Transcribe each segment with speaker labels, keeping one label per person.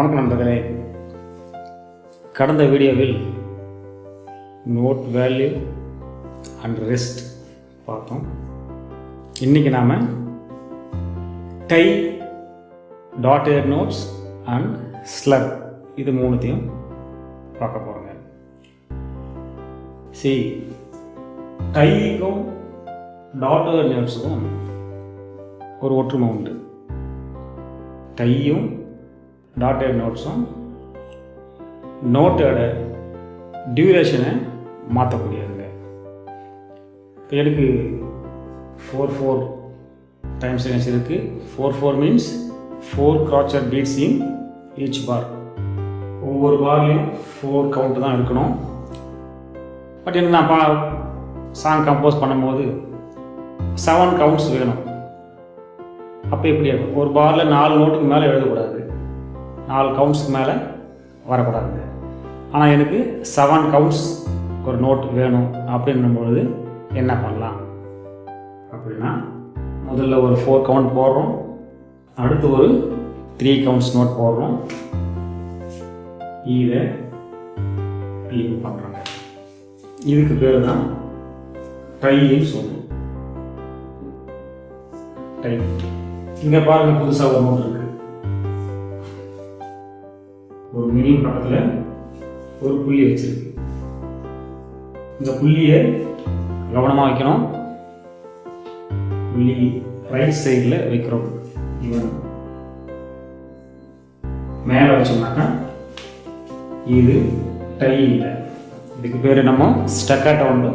Speaker 1: வணக்கம் நண்பர்களே. கடந்த வீடியோவில் நோட் வேல்யூ அண்ட் ரெஸ்ட் பார்த்தோம். இன்றைக்கி நாம் tie, dotted notes and slur இது மூணுத்தையும் பார்க்க போகிறோங்க. டைக்கும் டாட்டட் நோட்ஸுக்கும் ஒரு ஒற்றுமை உண்டு. டையும் டாட்டட் நோட்ஸும் நோட்டோட டியூரேஷனை மாற்றக்கூடியதுங்க. இப்போ எனக்கு 4 டைம் சீக்வென்ஸ் இருக்குது. 4 means 4 crotchet beats in each bar. ஒவ்வொரு பார்லையும் 4 கவுண்ட் தான் இருக்கணும். பட் எனக்கு நான் சாங் கம்போஸ் பண்ணும்போது 7 கவுண்ட்ஸ் வேணும். அப்போ எப்படி இருக்கும்? ஒரு பாரில் 4 நோட்டுக்கு மேலே எழுதக்கூடாது, 4 கவுண்ட்ஸ்க்கு மேலே வரக்கூடாதுங்க. ஆனால் எனக்கு 7 கவுண்ட்ஸ் ஒரு நோட் வேணும் அப்படின்னும்பொழுது என்ன பண்ணலாம் அப்படின்னா, முதல்ல ஒரு 4 கவுண்ட் போடுறோம், அடுத்து ஒரு 3 கவுண்ட்ஸ் நோட் போடுறோம், இதை க்ளீன் பண்ணுறாங்க. இதுக்கு பேர் தான் டைன்னு சொல்லுவோம். டை. இங்கே பாருங்கள், புதுசாக ஒரு நோட் இருக்குது. ஒரு மினி பக்கத்தில் ஒரு புள்ளி வச்சிருக்கு. இந்த புள்ளியை கவனமாக வைக்கணும். புள்ளி ரைட் சைடில் வைக்கிறோம். இவன் மேலே வச்சோம்னாக்கா இது டை இல்லை. இதுக்கு பேர் நம்ம ஸ்டக்காட்டோ உண்டு,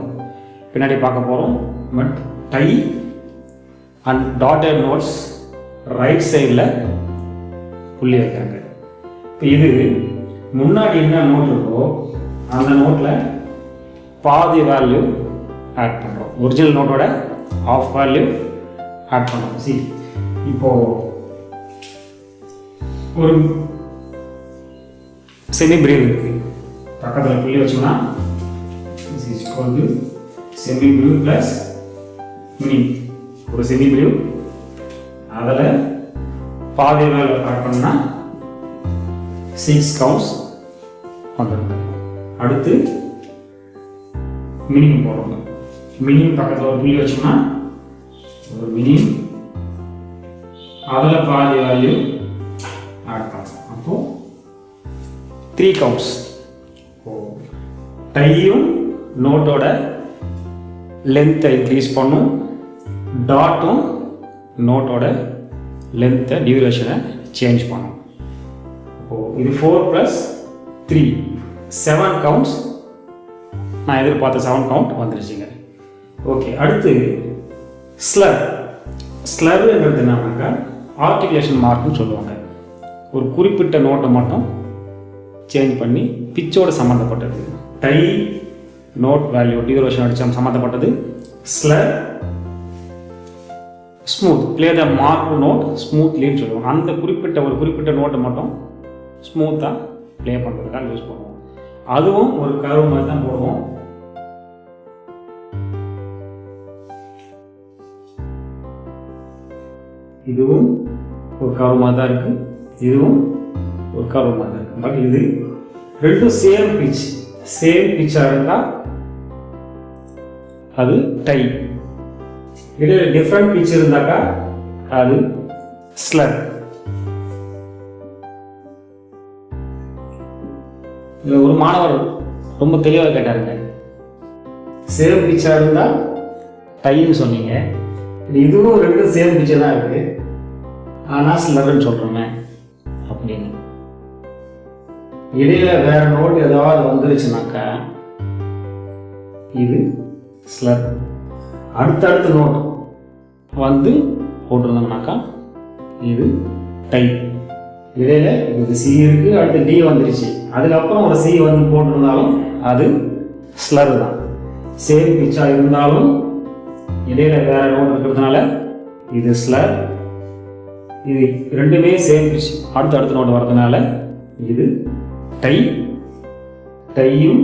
Speaker 1: பின்னாடி பார்க்க போகிறோம். But tie and dotted notes right சைடில் புள்ளி வைக்கிறாங்க. இப்போ இது முன்னாடி என்ன நோட் இருக்கோ அந்த நோட்டில் பாதி வேல்யூ ஆட் பண்ணுறோம். ஒரிஜினல் நோட்டோட ஆஃப் வேல்யூ ஆட் பண்ணுறோம். இப்போது ஒரு செமி பிரீவ் இருக்குது, பக்கத்தில் புள்ளி வச்சோம்னா செமி பிரீவ் ப்ளஸ் மினி. ஒரு செமி பிரீவ், அதில் பாதி வேல்யூ ஆட் பண்ணால் 6 கவுண்ட்ஸ் வந்துடுங்க. அடுத்து மினிமம் போடுறோம். மினிமம் பக்கத்தில் ஒரு புள்ளி வச்சோம்னா ஒரு மினிமம், அதில் பாதி வேல்யூ ஆட் பண்ணணும். அப்போது 3 கவுண்ட்ஸ். டையும் நோட்டோட லென்த்தை இன்க்ரீஸ் பண்ணும், டாட்டும் நோட்டோட லென்த்தை டியூரேஷனை சேஞ்ச் பண்ணும். இது 4 + 3 7 கவுண்ட்ஸ். நான் எதிர்பார்த்த 7 கவுண்ட் வந்துருச்சுங்க. ஓகே, அடுத்து ஸ்லர். ஸ்லர்ங்கிறது என்னன்னாக்கா ஆர்டிகுலேஷன் மார்க்னு சொல்லுவாங்க. ஒரு குறிப்பிட்ட நோட்டை மட்டும் சேஞ்ச் பண்ணி பிச்சோட சம்மந்தப்பட்டது. டை நோட் வேல்யூ டியூரேஷன் அடிச்ச சம்மந்தப்பட்டது. Slur smooth, play the mark note ஸ்மூத்லின்னு சொல்லுவாங்க. அந்த குறிப்பிட்ட நோட்டை மட்டும் ஸ்மூத்தாக ப்ளே பண்ணுறதுக்காக யூஸ் பண்ணுவோம். அதுவும் ஒரு கர்வ் மாதிரி தான் போடுவோம். இதுவும் ஒரு கர்வ் மாதிரி தான் இருக்குது, இதுவும் ஒரு கர்வ் மாதிரி தான் இருக்குது. பட் இது ரெண்டும் சேம் பிச்சாக இருந்தால் அது டை. இதில் டிஃப்ரெண்ட் பிச் இருந்தாக்கா அது ஸ்லர். இதில் ஒரு மாணவர் ரொம்ப தெளிவாக கேட்டாருங்க, சேம் பிச்சாக இருந்தால் டைன்னு சொன்னீங்க, இதுவும் ரெண்டும் சேம் பிச்சை தான் இருக்குது, ஆனால் ஸ்லர்ன்னு சொல்கிறோமே அப்படின்னு. இடையில வேற நோட் ஏதாவது வந்துருச்சுனாக்கா இது ஸ்லர். அடுத்தடுத்த நோட் வந்து போட்டிருந்தோம்னாக்கா இது டை. இடையில இது சி இருக்கு, அடுத்து டி வந்துருச்சு, அதுக்கப்புறம் ஒரு சி வந்து போட்டிருந்தாலும் அது ஸ்லர் தான். சேம் பிச்சா இருந்தாலும் இடையில வேற நோட் இருக்கிறதுனால இது ஸ்லர். இது ரெண்டுமே சேம் பிச், அடுத்த நோட் வர்றதுனால இது டை. டையும்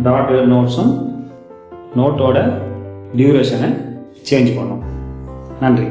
Speaker 1: டாட்டட் நோட்ஸும் நோட்டோட டியூரேஷனை சேஞ்ச் பண்ணும். நன்றி.